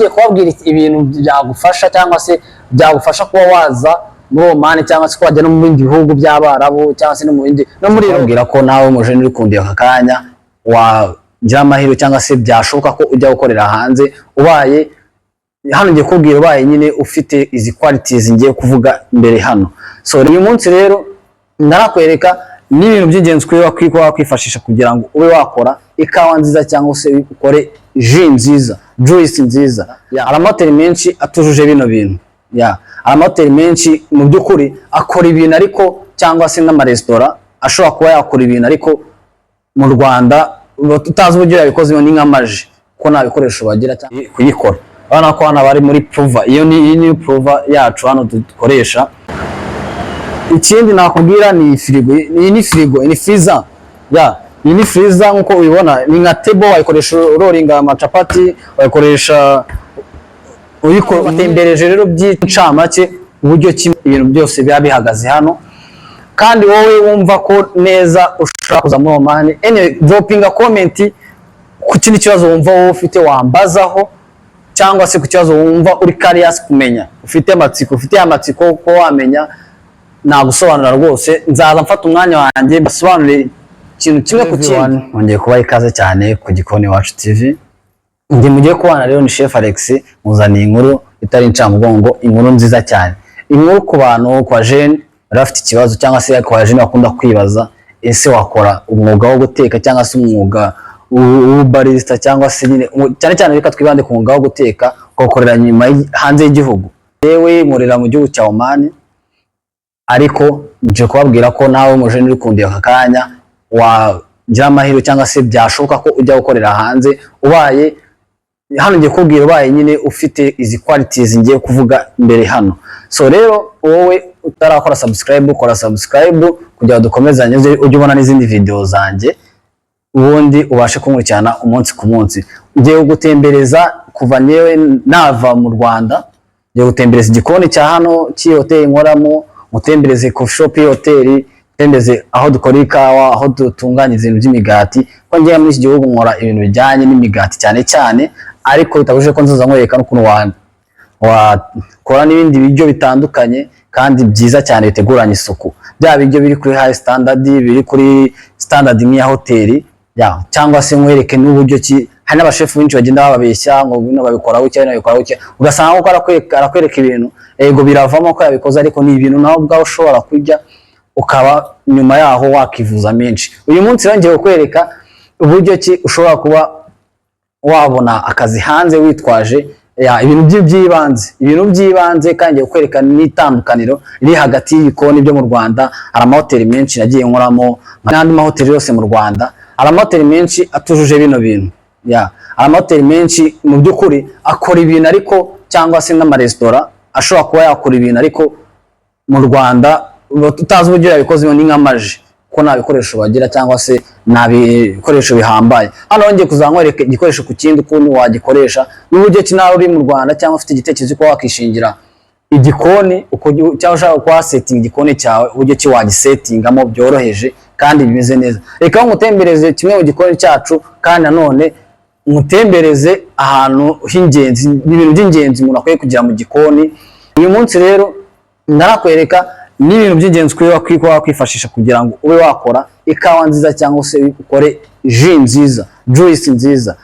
ngiye kubabwira ibintu byagufasha cyangwa se byagufasha kuba waza muri Oman cyangwa se kwajya no mu bindi bihugu by'Abarabu cyangwa se no mu bindi no muri babwira ko nawe umujene uri kundiye aka kanya wagira amahirwe cyangwa se byashoboka ko ujya gukorera hanze ubaye hano ngiye kubwira ubaye nyine ufite izi qualities ngiye kuvuga imbere hano. So uyu munsi rero ndarakwereka n'ibintu by'ingenzi kwifashisha kugira ngo ube wakora ikawa nziza cyangwa se ukore ji nziza, juice nziza. Amahoteli menshi atujuje bino bintu. Amahoteli menshi mu by'ukuri akora ibintu ariko cyangwa se n'amaresitora ashobora kuba yakora ibintu ariko mu Rwanda utazi uburyo yabikoze ni nk'amaji ko nta bikoresho bagira cyangwa kuyikora. Abana ko hano bari muri prover, iyo ni prover yacu hano dukoresha. Ikindi nakubwira ni firigo, ni freezer. Iyi ni freezer nkuko ubibona, ni nka table wayikoresha rolling amacapati, wayikoresha uyitembereje rero by'incamake uburyo ibintu byose biba bihagaze hano. Kandi wowe wumva ko neza ushaka kuza muri Oman, dropping a comment ku kindi kibazo wumva wowe ufite wambazaho, cyangwa se ku kibazo wumva uri curious kumenya, ufite amatsiko ko wamenya, nagusobanura rwose. Nzaza mfata umwanya wanjye basobanure ikintu kimwe ku kindi. Nongeye kubaha ikaze cyane ku Gikoni Iwacu TV. Ndi mugiye kubana rero ni Chef Alex, muzaniye inkuru itari incamugongo, inkuru nziza cyane. Inkuru ku bantu kwa jeune rafite ikibazo cyangwa se kwa jeune bakunda kwibaza ese wakora umwuga wo guteka cyangwa se umwuga w'ubarista cyangwa se nyine cyane cyane reka twibande ku mwuga wo guteka ugakorera nyuma hanze y'igihugu. Yewe nkorera mu gihugu cya Oman, ariko nje kubabwira ko nawe umujene uri kundiye aka kanya wagira amahirwe cyangwa se byashoboka ko ujya gukorera hanze ubaye hano ngiye kubwira ubaye nyine ufite izi qualities ngiye kuvuga imbere hano. So rero wowe utarakora subscribe, ukora subscribe kugira dukomezanye ujye ubona n'izindi video zanjye, ubundi ubashe kunkurikirana umunsi ku munsi. Ngiye gutembereza kuva nyewe nava mu Rwanda, ngiye gutembereza igikoni cya hano cy'i hotel nkoramo, mutembereze coffee shop y'hotel, mutembereze aho dukora ikawa, aho dutunganya ibintu by'imigati. Ko ngiye muri iki gihugu nkora ibintu bijyanye n'imigati cyane cyane, ariko bitabuje ko nzaza nkwereka n'ukuntu wakora n'ibindi biryo bitandukanye kandi byiza cyane biteguranye isuku. Bya biryo biri kuri high standard, biri kuri standard nk'iya hoteli, cyangwa se nkwereke n'uburyo ki hari n'abashefu benshi bagenda bababeshya ngo bino babikora gutya n'abikora gutya, ugasanga ko arakwereka ibintu ego biravamo ko yabikoze, ariko ni ibintu nawe ubwawe ushobora kurya ukaba nyuma yaho wakivuza menshi. Uyu munsi rongeye kukwereka uburyo ki ushobora kuba wabona akazi hanze witwaje ibintu by'ibanze, kandi kukwereka n'itandukaniro riri hagati y'ibikoni byo mu Rwanda. Hari amahoteli menshi nagiye nkoramo n'andi mahoteli yose mu Rwanda, hari amahoteli menshi atujuje bino bintu. Amahoteli menshi mu by'ukuri akora ibintu ariko cyangwa se n'amaresitora ashobora kuba yakora ibintu ariko mu Rwanda utazi uburyo yabikoze ni nk'amaji ko nta bikoresho bagira cyangwa se nta bikoresho bihambaye. Hano ngiye kuzankoreka igikoresho ku kindi ukuntu wagikoresha n'uburyo ki nawe uri mu Rwanda cyangwa ufite igitekerezo ko wakishingira igikoni cyangwa ushaka kwa setting igikoni cyawe, uburyo ki wagisettingamo byoroheje kandi bimeze neza. Reka ngutembereze kimwe mu gikoni cyacu, kandi nanone ngutembereze ahantu h'ingenzi, ibintu by'ingenzi umuntu akwiye kugira mu gikoni. Uyu munsi rero ndarakwereka n'ibintu by'ingenzi kwifashisha kugira ngo ube wakora ikawa nziza cyangwa se ukore ji nziza, juice nziza.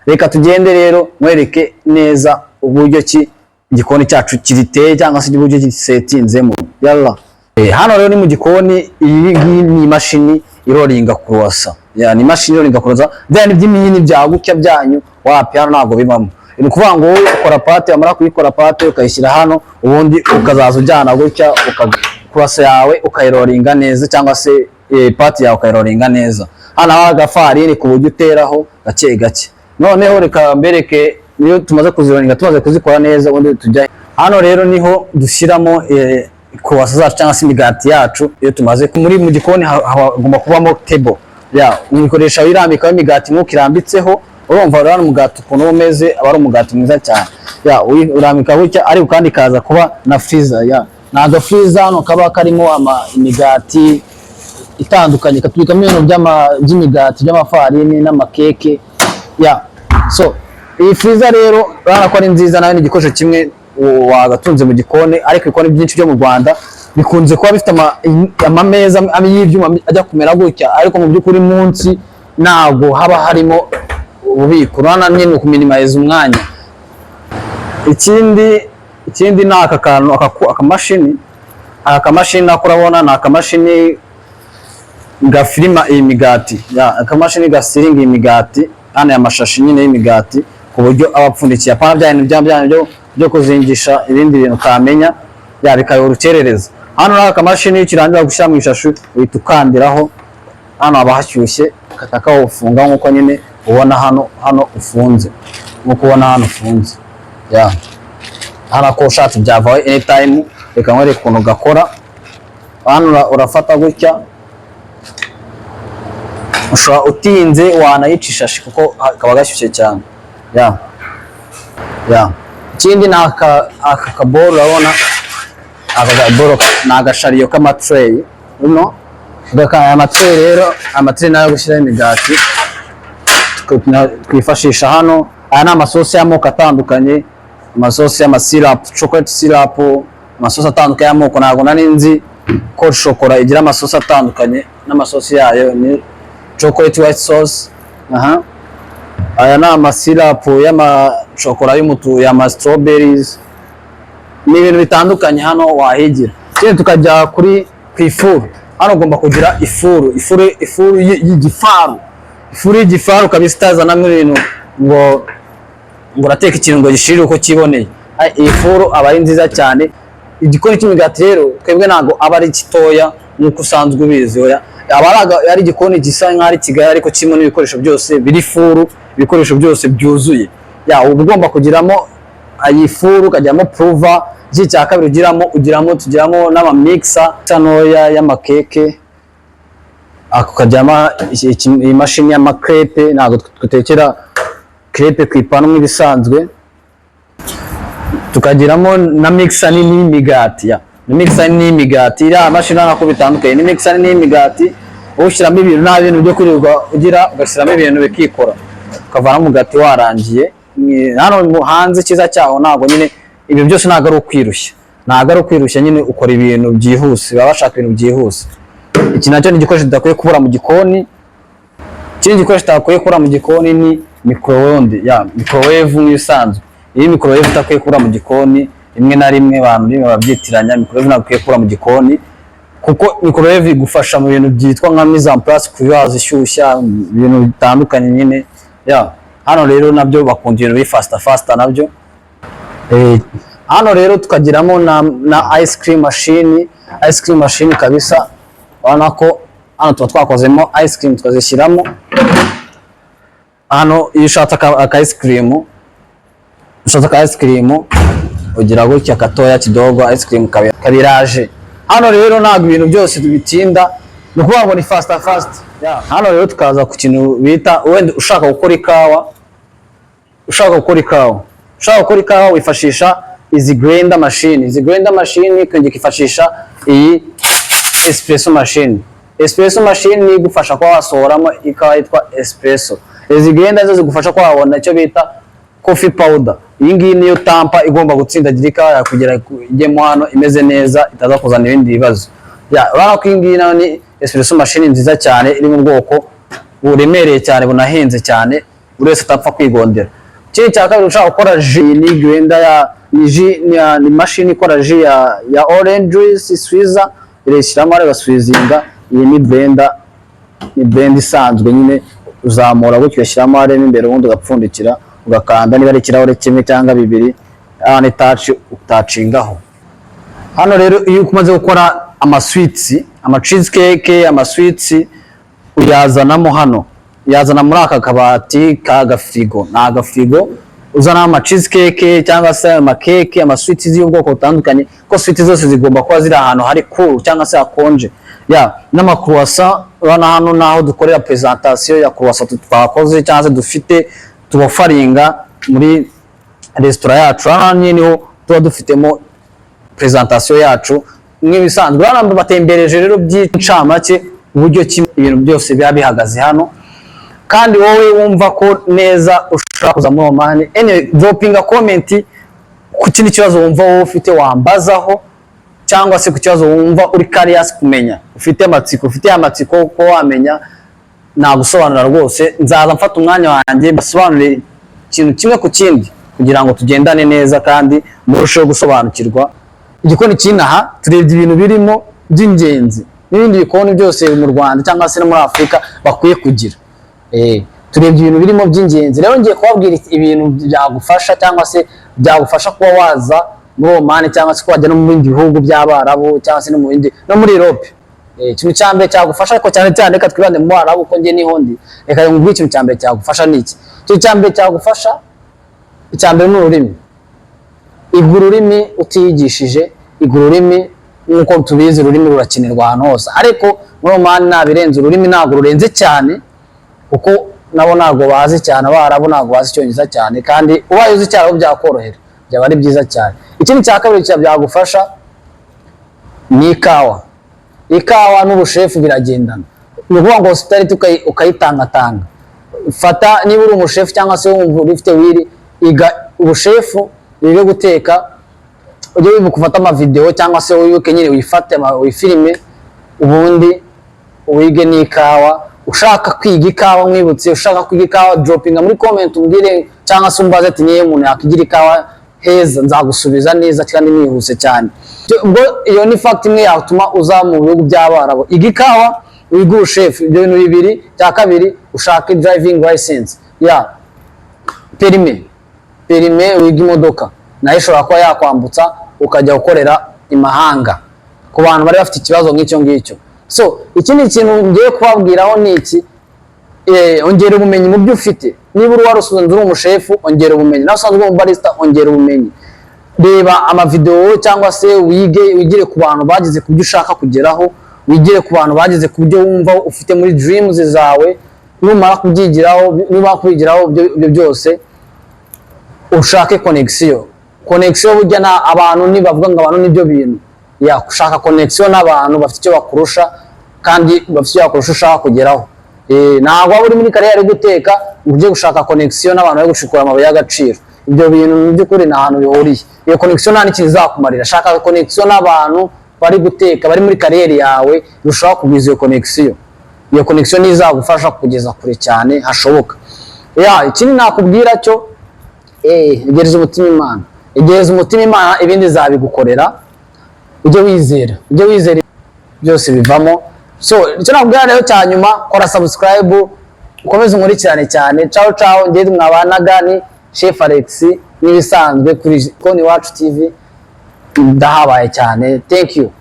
Reka tugende rero nkwereke neza uburyo ki igikoni cyacu kiriteye cyangwa se uburyo gisetinzemo. Hano rero ni mu gikoni. Iyi ni imashini iroringa croissant. Ni imashini iroringa croissant. Bya by'imini byagutya byanyu wapi hano ntago bibamo. Ni kuvuga ngo wowe ukora pate, amara kuyikora pate ukayishyira hano, ubundi ukazaza ujyana gutya croissant yawe ukayiroringa neza, cyangwa se pate yawe ukayiroringa neza. Hano hari agafarini ku buryo uteraho gake gake. Noneho reka mbereke niyo tumaze kuziroringa, tumaze kuzikora neza, ubundi tujya hano rero niho dushyiramo croissant zacu cyangwa se imigati yacu. Iyo tumaze mu gikoni hagomba kubamo table, uyikoresha wirambikaho imigati nk'uko irambitseho. Urumva rero umugati ukuntu umeze aba ari umugati mwiza cyane. Urambika gutya, ariko kandi kaza kuba na freezer. Naga freezer hano kaba karimo imigati itandukanye, katubikamo ibintu by'imigati by'amafarini n'amakeke. So iyi freezer rero urabona ko ari nziza, nayo ni igikoresho kimwe wagatunze mu gikoni, ariko ibikoni byinshi byo mu Rwanda bikunze kuba bifite amameza y'ibyuma ajya kumera gutya, ariko mu by'ukuri munsi ntabwo haba harimo ububiko. Urabona nyine ukuminimiza umwanya. Ikindi ni aka kantu akamashini. Aka kamashini nako urabona ni akamashini gafirima iyi migati, akamashini gasiringa iyi migati, hano amashashi nyine y'imigati, ku buryo abapfundikiye apana bya bintu byo kuzingisha ibindi bintu utamenya bikayora urukerereza. Hano ni akamashini ukirangira gushyira mu ishashi uhita ukandiraho, hano haba hashyushye kakawufunga nk'uko nyine ubona hano ufunze, nk'uko ubona hano ufunze. Hano ko ushatse byavaho anytime. Reka nkwereke ukuntu gakora. Hano urafata gutya, ushobora utinze wanayica ishashi kuko kaba gashyushye cyane. Ikindi ni aka kaboro, urabona aka kaboro ni agashariyo k'amatreyi. Aya matreyi rero, amatreyi nayo gushyiraho imigati twifashisha hano. Aya ni amasosi y'amoko atandukanye, amasosi y'amasirapu, chocolate syrup, amasosi atandukanye y'amoko. Ntabwo nari nzi ko shokora igira amasosi atandukanye, n'amasosi yayo ni chocolate white sauce. Aya ni amasirapu y'amashokora y'ama strawberries, ni ibintu bitandukanye hano wahigira. Ikindi tukajya ku ifuru. Hano ugomba kugira ifuru y'igifaru kabisa, itazanamo ibintu ngo urateka ikintu ngo gishirire uko kiboneye. Iyi furu aba ari nziza cyane. Igikoni cy'imigati rero twebwe ntabwo aba ari gitoya nk'uko usanzwe ubizi, aba ari igikoni gisa nk'aho ari kigali, ariko kirimo n'ibikoresho byose biri furu, ibikoresho byose byuzuye. Uba ugomba kugiramo iyi furu, ukajyamo pruva. Iki cya kabiri tugiramo n'amamikisa ntoya y'amakeke, ukajyamo imashini y'amakrepe. Ntabwo dutekera crepe ku ipanu nk'ibisanzwe. Tukagiramo na mixer nini y'imigati. Mixer nini y'imigati, iriya mashini nako bitandukanye. Ni mixer nini y'imigati ushyiramo ibintu, nta bintu byo kwirirwa ugira, ugashyiramo ibintu bikikora, ukavana umugati warangiye. Hano hanze cyiza cyaho ntabwo nyine ibyo byose ntabwo ari ukwirushya, nyine ukora ibintu byihuse, baba bashaka ibintu byihuse. Iki nacyo ni igikoresho tudakwiye kubura mu gikoni. Ikindi gikoresho tudakwiye kubura mu gikoni ni microwave. Microwave nk'ibisanzwe. Iyi microwave utakwiye kubura mu gikoni, rimwe na rimwe abantu babyitiranya. Microwave ntabwo ukwiye kubura mu gikoni, kuko microwave igufasha mu bintu byitwa nka mise en place, kubihaza ishyushya, ibintu bitandukanye nyine. Hano rero nabyo bakunda ibintu biri fast nabyo. Hano rero tukagiramo na ice cream machine kabisa. Urabona ko hano tuba twakozemo ice cream tukazishyiramo hano. Iyo ushatse aka ice cream ugira gutya gatoya kidogo, ice cream kabiraje. Hano rero ntabwo ibintu byose tubitinda, ni ukuvuga ngo ni fast. Hano rero tukaza ku kintu bita, wenda ushaka gukora ikawa wifashisha izi grinder machine, kandi ukifashisha iyi espresso machine ni igufasha kuba wasohoramo ikawa yitwa espresso. Izi grinder zo zigufasha kuba wabona icyo bita coffee powder. Iyi ngiyi niyo tampa igomba gutsindagira ikawa kugira ijyemo hano imeze neza, itaza kuzana ibindi bibazo. Urabona ko iyi ngiyi nayo ni espresso machine nziza cyane, iri mu bwoko buremereye cyane, bunahenze cyane, buri wese atapfa kwigondera. Ikindi cya kabiri, ushaka gukora ji, ni grinder ni machine ikora ji ya orange juice squeezer, ireshyiramo ari baswizinga. Iyi ni blender isanzwe nyine, uzamura gutyo ugashyiramo aremo imbere, ubundi ugapfundikira ugakanda, niba ari ikirahure kimwe cyangwa bibiri, ni touch utacingaho. Hano rero iyo umaze gukora ama cheesecake, ama sweets, uyazanamo hano, yazana muri aka kabati k'agafrigo. Ni agafrigo uzana ama cheesecake cyangwa se amakeke, ama sweets y'ubwoko butandukanye, ko sweets zose zigomba kuba ziri ahantu hari cool cyangwa se hakonje. N'ama croissant, urabona hano naho dukorera presentation ya croissant twakoze cyangwa se dufite tubafaringa muri restaurant yacu. Hano niho tuba dufitemo presentation yacu nk'ibisanzwe. Urabona batembereje rero by'incamake uburyo ibintu byose biba bihagaze hano. kandi wowe wumva ko neza ushaka kuza muri Oman, anyway dropping a comment ku kindi kibazo wumva wowe ufite wambazaho, cyangwa se ku kibazo wumva uri curious kumenya, ufite amatsiko ko wamenya, nagusobanura rwose. Nzaza mfata umwanya wanjye basobanure ikintu kimwe ku kindi kugira ngo tugendane neza kandi murusheho gusobanukirwa. Igikoni cy'inaha turebye ibintu birimo by'ingenzi n'ibindi bikoni byose mu Rwanda cyangwa se no muri Afurika bakwiye kugira. Turebye ibintu birimo by'ingenzi. Rero ngiye kubabwira ibintu byagufasha cyangwa se byagufasha kuba waza muri Oman cyangwa se kwajya no mu bindi bihugu by'Abarabu cyangwa se no mu bindi no muri Europe. Ikintu cyambere cyagufasha ko cyane cyane reka twibande mu Barabu ko ngiye niho ndi. Reka ngubwire ikintu cyambere cyagufasha niki. Ikintu cyambere cyagufasha, icyambere ni ururimi. Igura ururimi utiyigishije, igura ururimi nkuko tubizi ururimi rurakenerwa ahantu hose. Ariko muri Oman nabirenze ururimi ntabwo rurenze cyane kuko nabo ntabwo bazi cyane, Abarabu ntabwo bazi Icyongereza cyane, kandi ubaye uzi cyane byakorohera, byaba ari byiza cyane. Ikindi cya kabiri byagufasha ni ikawa. Ikawa n'ubushefu biragendana. Ni ukuvuga ngo hospitality ukayitangatanga. Fata niba uri umushefu cyangwa se wumva ufite wiri, iga ubushefu, wige guteka, ujye wibuka gufata amavideo cyangwa se wibuke nyine wifate wifilime, ubundi wige n'ikawa. Ushaka kwiga ikawa mwibutse, ushaka kwiga ikawa droppinga muri comment umbwire, cyangwa se umbaze ati niye umuntu yakigira ikawa heza, nzagusubiza neza kandi nihuse cyane. Ubwo iyo ni fact imwe yatuma uza mu bihugu by'Abarabu. Iga ikawa, wiga ubushefu, ibyo bintu bibiri. Cya kabiri ushake driving license, perime wiga imodoka, nayo ishobora kuba yakwambutsa ukajya gukorera imahanga ku bantu bari bafite ikibazo nk'icyo ngicyo. So ikindi kintu ngiye kubabwiraho ni iki, ongera ubumenyi mu byo ufite. Niba uri warusunze uri umushefu, ongera ubumenyi. Nawe usanzwe uri barista, ongera ubumenyi. Reba amavideo cyangwa se wigire ku bantu bageze ku byo ushaka kugeraho, wigire ku bantu bageze ku byo wumva ufite muri dreams zawe. Numara kubyigiraho, niba kubigiraho ibyo byose, ushake connection. Burya na abantu nibavuga ngo abantu nibyo bintu, ushaka connection n'abantu bafite icyo bakurusha kandi bafite icyo bakurusha ushaka kugeraho. Ntabwo waba uri muri kariyeri guteka ujye gushaka connection n'abantu bari gushikura amabuye y'agaciro. Ibyo bintu mu by'ukuri nta hantu bihuriye. Iyo connection nta n'ikintu izakumarira. Shaka connection n'abantu bari guteka, bari muri kariyeri yawe, urushaho kugwiza iyo connection. Iyo connection izagufasha kugeza kure cyane hashoboka. Ikindi nakubwira cyo, egereza umutima Imana. Egereza umutima Imana, ibindi zabigukorera. Ujye wizera byose bivamo. So icyo nakubwira rero cya nyuma, kora subscribe, ukomeze unkurikirane cyane. Ciao ngende mwabanaga ni Chef Alex n'ibisanzwe kuri Konti Iwacu TV. Ndahabaye cyane. Thank you.